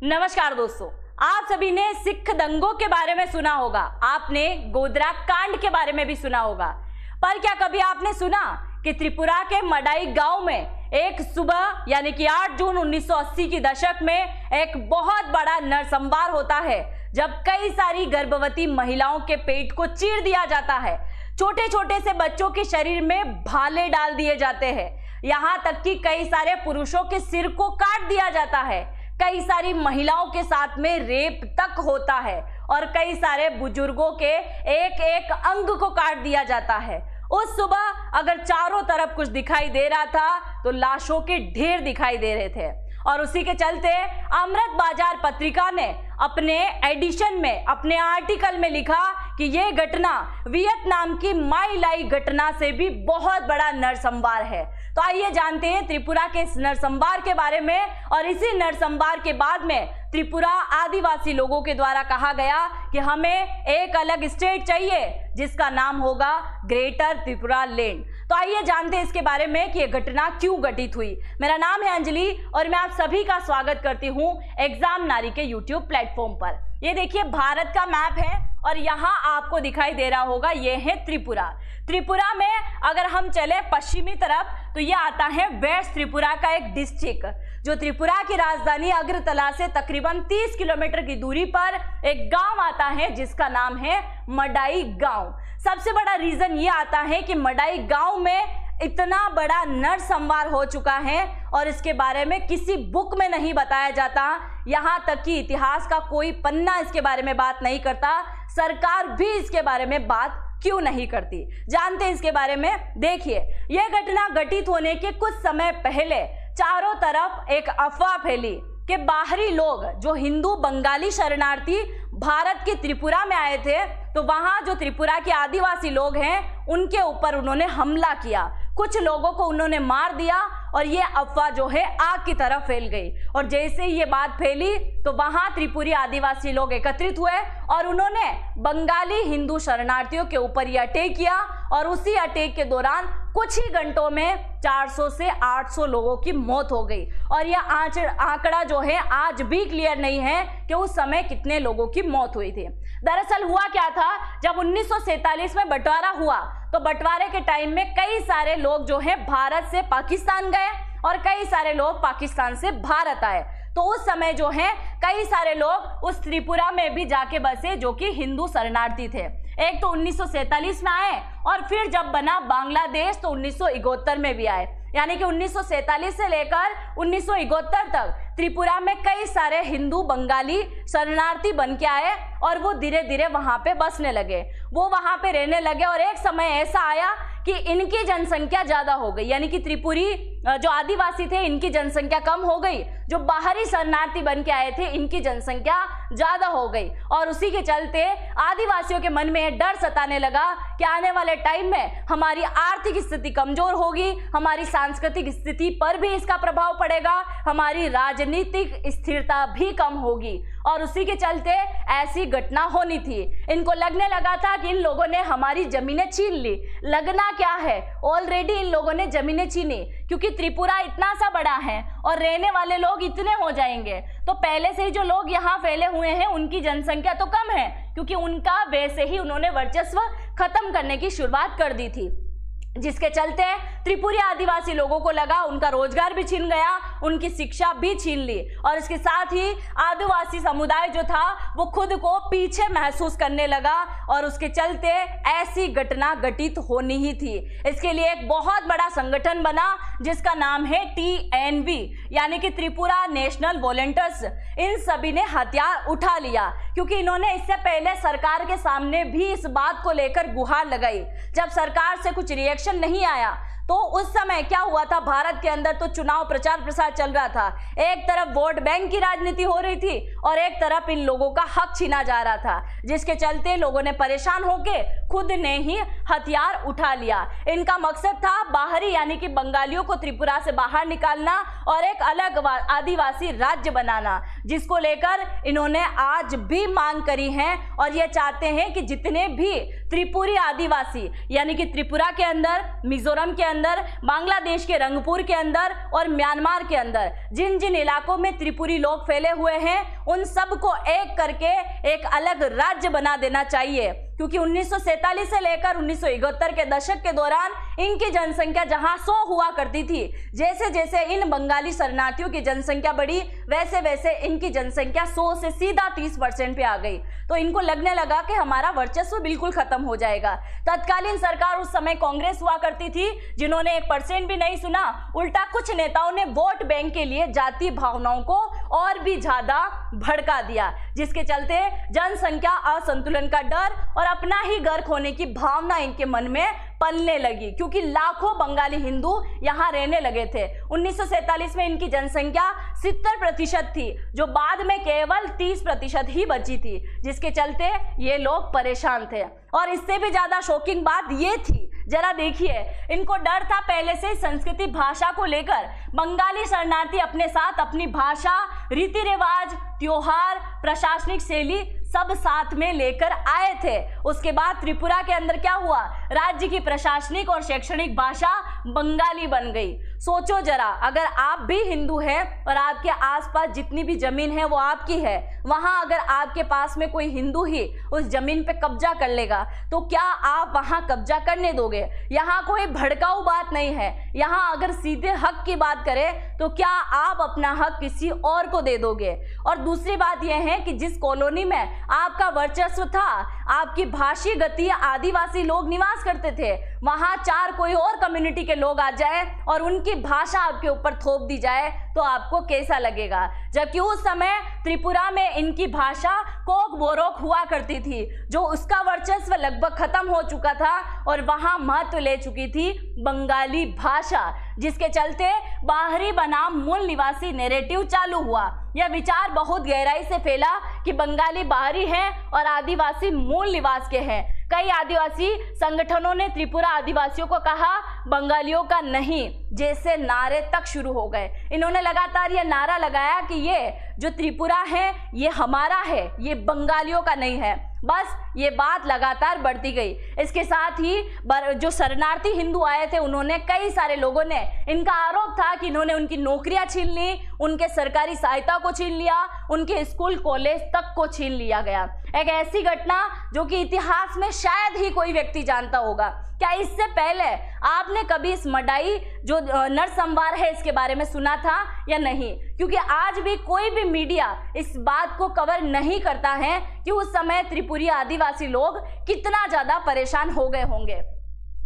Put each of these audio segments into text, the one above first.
नमस्कार दोस्तों, आप सभी ने सिख दंगों के बारे में सुना होगा, आपने गोधरा कांड के बारे में भी सुना होगा, पर क्या कभी आपने सुना कि त्रिपुरा के मडाई गांव में एक सुबह यानी कि 8 जून 1980 की दशक में एक बहुत बड़ा नरसंहार होता है, जब कई सारी गर्भवती महिलाओं के पेट को चीर दिया जाता है, छोटे छोटे से बच्चों के शरीर में भाले डाल दिए जाते हैं, यहाँ तक कि कई सारे पुरुषों के सिर को काट दिया जाता है, कई सारी महिलाओं के साथ में रेप तक होता है और कई सारे बुजुर्गों के एक एक अंग को काट दिया जाता है। उस सुबह अगर चारों तरफ कुछ दिखाई दे रहा था तो लाशों के ढेर दिखाई दे रहे थे और उसी के चलते अमृत बाजार पत्रिका ने अपने एडिशन में, अपने आर्टिकल में लिखा कि यह घटना वियतनाम की माई लाई घटना से भी बहुत बड़ा नरसंहार है। तो आइए जानते हैं त्रिपुरा के इस नरसंहार के बारे में। और इसी नरसंहार के बाद में त्रिपुरा आदिवासी लोगों के द्वारा कहा गया कि हमें एक अलग स्टेट चाहिए जिसका नाम होगा ग्रेटर त्रिपुरा लैंड। तो आइए जानते हैं इसके बारे में कि यह घटना क्यों घटित हुई। मेरा नाम है अंजलि और मैं आप सभी का स्वागत करती हूं एग्जाम नारी के यूट्यूब प्लेटफॉर्म पर। ये देखिए भारत का मैप है और यहाँ आपको दिखाई दे रहा होगा, ये है त्रिपुरा। त्रिपुरा में अगर हम चले पश्चिमी तरफ तो ये आता है वेस्ट त्रिपुरा का एक डिस्ट्रिक्ट, जो त्रिपुरा की राजधानी अगरतला से तकरीबन 30 किलोमीटर की दूरी पर एक गांव आता है जिसका नाम है मडाई गांव। सबसे बड़ा रीजन ये आता है कि मडाई गांव में इतना बड़ा नरसंहार हो चुका है और इसके बारे में किसी बुक में नहीं बताया जाता, यहाँ तक कि इतिहास का कोई पन्ना इसके बारे में बात नहीं करता, सरकार भी इसके बारे में बात क्यों नहीं करती। जानते हैं इसके बारे में। देखिए, यह घटना घटित होने के कुछ समय पहले चारों तरफ एक अफवाह फैली कि बाहरी लोग, जो हिंदू बंगाली शरणार्थी भारत के त्रिपुरा में आए थे, तो वहां जो त्रिपुरा के आदिवासी लोग हैं उनके ऊपर उन्होंने हमला किया, कुछ लोगों को उन्होंने मार दिया और ये अफवाह जो है आग की तरह फैल गई। और जैसे ये बात फैली तो वहां त्रिपुरी आदिवासी लोग एकत्रित हुए और उन्होंने बंगाली हिंदू शरणार्थियों के ऊपर ये अटैक किया और उसी अटैक के दौरान कुछ ही घंटों में 400 से 800 लोगों की मौत हो गई। और यह आंकड़ा जो है आज भी क्लियर नहीं है कि उस समय कितने लोगों की मौत हुई थी। दरअसल हुआ क्या था, जब 1947 में बंटवारा हुआ तो बंटवारे के टाइम में कई सारे लोग जो है भारत से पाकिस्तान गए और कई सारे लोग पाकिस्तान से भारत आए। तो उस समय जो है कई सारे लोग उस त्रिपुरा में भी जाके बसे जो कि हिंदू शरणार्थी थे। एक तो 1947 में आए और फिर जब बना बांग्लादेश तो 1971 में भी आए, यानी कि 1947 से लेकर 1971 तक त्रिपुरा में कई सारे हिंदू बंगाली शरणार्थी बन के आए और वो धीरे धीरे वहां पे बसने लगे, वो वहां पे रहने लगे। और एक समय ऐसा आया कि इनकी जनसंख्या ज्यादा हो गई, यानी कि त्रिपुरी जो आदिवासी थे इनकी जनसंख्या कम हो गई, जो बाहरी शरणार्थी बन के आए थे इनकी जनसंख्या ज्यादा हो गई। और उसी के चलते आदिवासियों के मन में यह डर सताने लगा कि आने वाले टाइम में हमारी आर्थिक स्थिति कमजोर होगी, हमारी सांस्कृतिक स्थिति पर भी इसका प्रभाव पड़ेगा, हमारी राजनीतिक स्थिरता भी कम होगी। और उसी के चलते ऐसी घटना होनी थी। इनको लगने लगा था कि इन लोगों ने हमारी जमीनें छीन ली। लगना क्या है, ऑलरेडी इन लोगों ने जमीनें छीनी, क्योंकि त्रिपुरा इतना सा बड़ा है और रहने वाले लोग इतने हो जाएंगे, तो पहले से ही जो लोग यहाँ फैले हुए हैं उनकी जनसंख्या तो कम है, क्योंकि उनका वैसे ही उन्होंने वर्चस्व खत्म करने की शुरुआत कर दी थी, जिसके चलते त्रिपुरी आदिवासी लोगों को लगा उनका रोजगार भी छीन गया, उनकी शिक्षा भी छीन ली और इसके साथ ही आदिवासी समुदाय जो था वो खुद को पीछे महसूस करने लगा और उसके चलते ऐसी घटना घटित होनी ही थी। इसके लिए एक बहुत बड़ा संगठन बना जिसका नाम है TNV, यानी कि त्रिपुरा नेशनल वॉलंटियर्स। इन सभी ने हथियार उठा लिया क्योंकि इन्होंने इससे पहले सरकार के सामने भी इस बात को लेकर गुहार लगाई। जब सरकार से कुछ रिएक्शन नहीं आया तो उस समय क्या हुआ था, भारत के अंदर तो चुनाव प्रचार प्रसार चल रहा था, एक तरफ वोट बैंक की राजनीति हो रही थी और एक तरफ इन लोगों का हक छीना जा रहा था, जिसके चलते लोगों ने परेशान होकर खुद ने ही हथियार उठा लिया। इनका मकसद था बाहरी यानी कि बंगालियों को त्रिपुरा से बाहर निकालना और एक अलग आदिवासी राज्य बनाना, जिसको लेकर इन्होंने आज भी मांग करी है और ये चाहते हैं कि जितने भी त्रिपुरी आदिवासी यानी कि त्रिपुरा के अंदर, मिजोरम के अंदर, बांग्लादेश के रंगपुर के अंदर और म्यांमार के अंदर जिन जिन इलाकों में त्रिपुरी लोग फैले हुए हैं उन सबको एक करके एक अलग राज्य बना देना चाहिए, क्योंकि 1947 से लेकर 1971 के दशक के दौरान इनकी जनसंख्या जहां 100 हुआ करती थी, जैसे जैसे इन बंगाली शरणार्थियों की जनसंख्या बढ़ी वैसे वैसे इनकी जनसंख्या 100 से सीधा 30% पे आ गई। तो इनको लगने लगा कि हमारा वर्चस्व बिल्कुल खत्म हो जाएगा। तत्कालीन सरकार उस समय कांग्रेस हुआ करती थी, जिन्होंने 1% भी नहीं सुना, उल्टा कुछ नेताओं ने वोट बैंक के लिए जाति भावनाओं को और भी ज्यादा भड़का दिया, जिसके चलते जनसंख्या असंतुलन का डर और अपना ही घर खोने की भावना इनके मन में पलने लगी, क्योंकि लाखों बंगाली हिंदू यहाँ रहने लगे थे। 1947 में इनकी जनसंख्या 70% थी, जो बाद में केवल 30% ही बची थी, जिसके चलते ये लोग परेशान थे। और इससे भी ज्यादा शॉकिंग बात ये थी, जरा देखिए, इनको डर था पहले से संस्कृति भाषा को लेकर। बंगाली शरणार्थी अपने साथ अपनी भाषा, रीति रिवाज, त्योहार, प्रशासनिक शैली सब साथ में लेकर आए थे। उसके बाद त्रिपुरा के अंदर क्या हुआ, राज्य की प्रशासनिक और शैक्षणिक भाषा बंगाली बन गई। सोचो जरा, अगर आप भी हिंदू हैं और आपके आसपास जितनी भी जमीन है वो आपकी है, वहां अगर आपके पास में कोई हिंदू ही उस जमीन पे कब्जा कर लेगा तो क्या आप वहां कब्जा करने दोगे? यहाँ कोई भड़काऊ बात नहीं है, यहाँ अगर सीधे हक की बात करें तो क्या आप अपना हक किसी और को दे दोगे? और दूसरी बात यह है कि जिस कॉलोनी में आपका वर्चस्व था, आपकी भाषी गति आदिवासी लोग निवास करते थे, वहां 4 कोई और कम्युनिटी के लोग आ जाए और उनकी भाषा आपके ऊपर थोप दी जाए तो आपको कैसा लगेगा? जबकि उस समय त्रिपुरा में इनकी भाषा कोक बोरोक हुआ करती थी, जो उसका वर्चस्व लगभग खत्म हो चुका था और वहां महत्व ले चुकी थी बंगाली भाषा, जिसके चलते बाहरी बनाम मूल निवासी नैरेटिव चालू हुआ। यह विचार बहुत गहराई से फैला कि बंगाली बाहरी हैं और आदिवासी मूल निवास के हैं। कई आदिवासी संगठनों ने त्रिपुरा आदिवासियों को कहा बंगालियों का नहीं जैसे नारे तक शुरू हो गए। इन्होंने लगातार यह नारा लगाया कि ये जो त्रिपुरा है ये हमारा है, ये बंगालियों का नहीं है। बस ये बात लगातार बढ़ती गई। इसके साथ ही जो शरणार्थी हिंदू आए थे, उन्होंने, कई सारे लोगों ने, इनका आरोप था कि इन्होंने उनकी नौकरियां छीन ली, उनके सरकारी सहायता को छीन लिया, उनके स्कूल कॉलेज तक को छीन लिया गया। एक ऐसी घटना जो कि इतिहास में शायद ही कोई व्यक्ति जानता होगा। क्या इससे पहले आपने कभी इस मडाई जो नरसंहार है इसके बारे में सुना था या नहीं? क्योंकि आज भी कोई भी मीडिया इस बात को कवर नहीं करता है कि उस समय त्रिपुरी आदिवासी लोग कितना ज्यादा परेशान हो गए होंगे,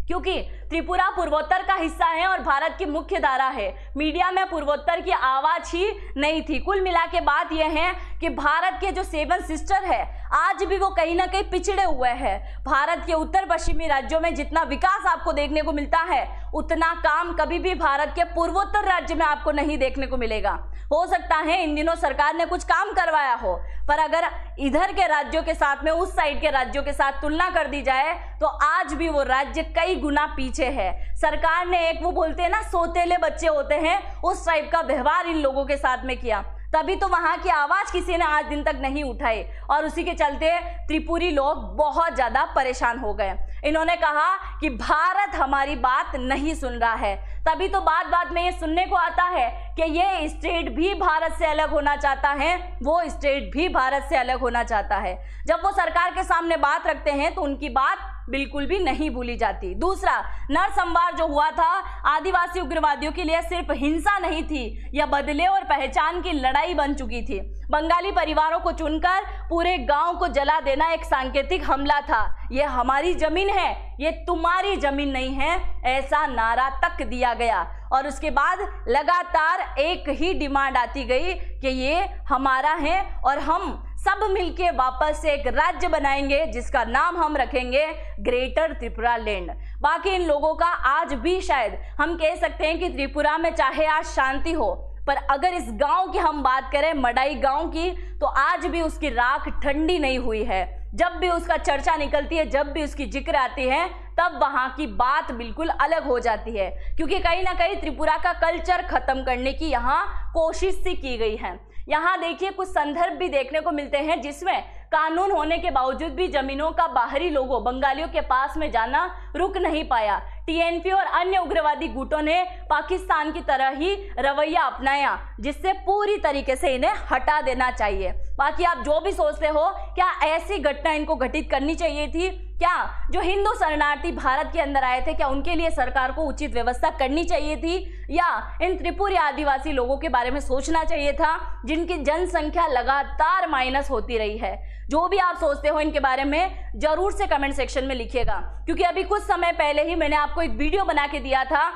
क्योंकि त्रिपुरा पूर्वोत्तर का हिस्सा है और भारत की मुख्य धारा है। मीडिया में पूर्वोत्तर की आवाज ही नहीं थी। कुल मिला के बात यह है कि भारत के जो 7 सिस्टर है आज भी वो कहीं ना कहीं पिछड़े हुए हैं। भारत के उत्तर पश्चिमी राज्यों में जितना विकास आपको देखने को मिलता है उतना काम कभी भी भारत के पूर्वोत्तर राज्य में आपको नहीं देखने को मिलेगा। हो सकता है इन दिनों सरकार ने कुछ काम करवाया हो, पर अगर इधर के राज्यों के साथ में उस साइड के राज्यों के साथ तुलना कर दी जाए तो आज भी वो राज्य कई गुना पीछे है। सरकार ने एक, वो बोलते हैं ना, सोतेले बच्चे होते हैं, उस टाइप का व्यवहार इन लोगों के साथ में किया, तभी तो वहां की आवाज किसी ने आज दिन तक नहीं उठाई और उसी के चलते त्रिपुरी लोग बहुत ज्यादा परेशान हो गए। इन्होंने कहा कि भारत हमारी बात नहीं सुन रहा है। तभी तो बात बात में ये सुनने को आता है कि ये स्टेट भी भारत से अलग होना चाहता है, वो स्टेट भी भारत से अलग होना चाहता है। जब वो सरकार के सामने बात रखते हैं तो उनकी बात बिल्कुल भी नहीं भूली जाती। दूसरा, नरसंहार जो हुआ था आदिवासी उग्रवादियों के लिए सिर्फ हिंसा नहीं थी, यह बदले और पहचान की लड़ाई बन चुकी थी। बंगाली परिवारों को चुनकर पूरे गांव को जला देना एक सांकेतिक हमला था। यह हमारी जमीन है, ये तुम्हारी जमीन नहीं है, ऐसा नारा तक दिया गया। और उसके बाद लगातार एक ही डिमांड आती गई कि ये हमारा है और हम सब मिलके वापस से एक राज्य बनाएंगे जिसका नाम हम रखेंगे ग्रेटर त्रिपुरा लैंड। बाकी इन लोगों का आज भी शायद हम कह सकते हैं कि त्रिपुरा में चाहे आज शांति हो, पर अगर इस गांव की हम बात करें, मडाई गांव की, तो आज भी उसकी राख ठंडी नहीं हुई है। जब भी उसका चर्चा निकलती है, जब भी उसकी जिक्र आती है, तब वहां की बात बिल्कुल अलग हो जाती है, क्योंकि कहीं ना कहीं त्रिपुरा का कल्चर खत्म करने की यहाँ कोशिश सी की गई है। यहाँ देखिए कुछ संदर्भ भी देखने को मिलते हैं जिसमें कानून होने के बावजूद भी जमीनों का बाहरी लोगों बंगालियों के पास में जाना रुक नहीं पाया। टीएनपी और अन्य उग्रवादी गुटों ने पाकिस्तान की तरह ही रवैया अपनाया, जिससे पूरी तरीके से इन्हें हटा देना चाहिए। बाकी आप जो भी सोचते हो, क्या ऐसी घटना इनको घटित करनी चाहिए थी? क्या जो हिंदू शरणार्थी भारत के अंदर आए थे, क्या उनके लिए सरकार को उचित व्यवस्था करनी चाहिए थी, या इन त्रिपुरी आदिवासी लोगों के बारे में सोचना चाहिए था जिनकी जनसंख्या लगातार माइनस होती रही है? जो भी आप सोचते हो इनके बारे में जरूर से कमेंट सेक्शन में लिखिएगा, क्योंकि अभी कुछ समय पहले ही मैंने आपको एक वीडियो बना के दिया था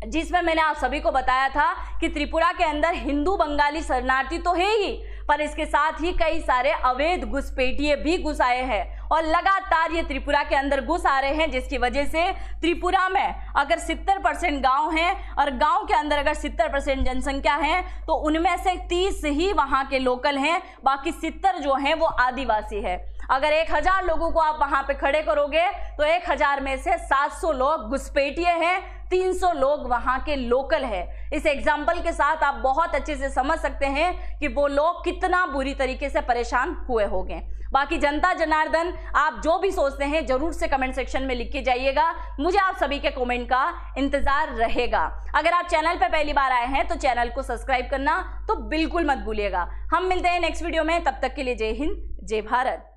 जिसमें मैंने आप सभी को बताया था कि त्रिपुरा के अंदर हिंदू बंगाली शरणार्थी तो है ही, पर इसके साथ ही कई सारे अवैध घुसपैठिए भी घुस आए हैं और लगातार ये त्रिपुरा के अंदर घुस आ रहे हैं, जिसकी वजह से त्रिपुरा में अगर 70% गांव हैं और गांव के अंदर अगर 70% जनसंख्या है तो उनमें से 30 ही वहां के लोकल हैं, बाकी 70 जो हैं वो आदिवासी है। अगर 1000 लोगों को आप वहां पे खड़े करोगे तो 1000 में से 700 लोग घुसपैठिए हैं, 300 लोग वहां के लोकल है। इस एग्जाम्पल के साथ आप बहुत अच्छे से समझ सकते हैं कि वो लोग कितना बुरी तरीके से परेशान हुए होंगे। बाकी जनता जनार्दन, आप जो भी सोचते हैं जरूर से कमेंट सेक्शन में लिख के जाइएगा, मुझे आप सभी के कमेंट का इंतजार रहेगा। अगर आप चैनल पर पहली बार आए हैं तो चैनल को सब्सक्राइब करना तो बिल्कुल मत भूलिएगा। हम मिलते हैं नेक्स्ट वीडियो में, तब तक के लिए जय हिंद, जय भारत।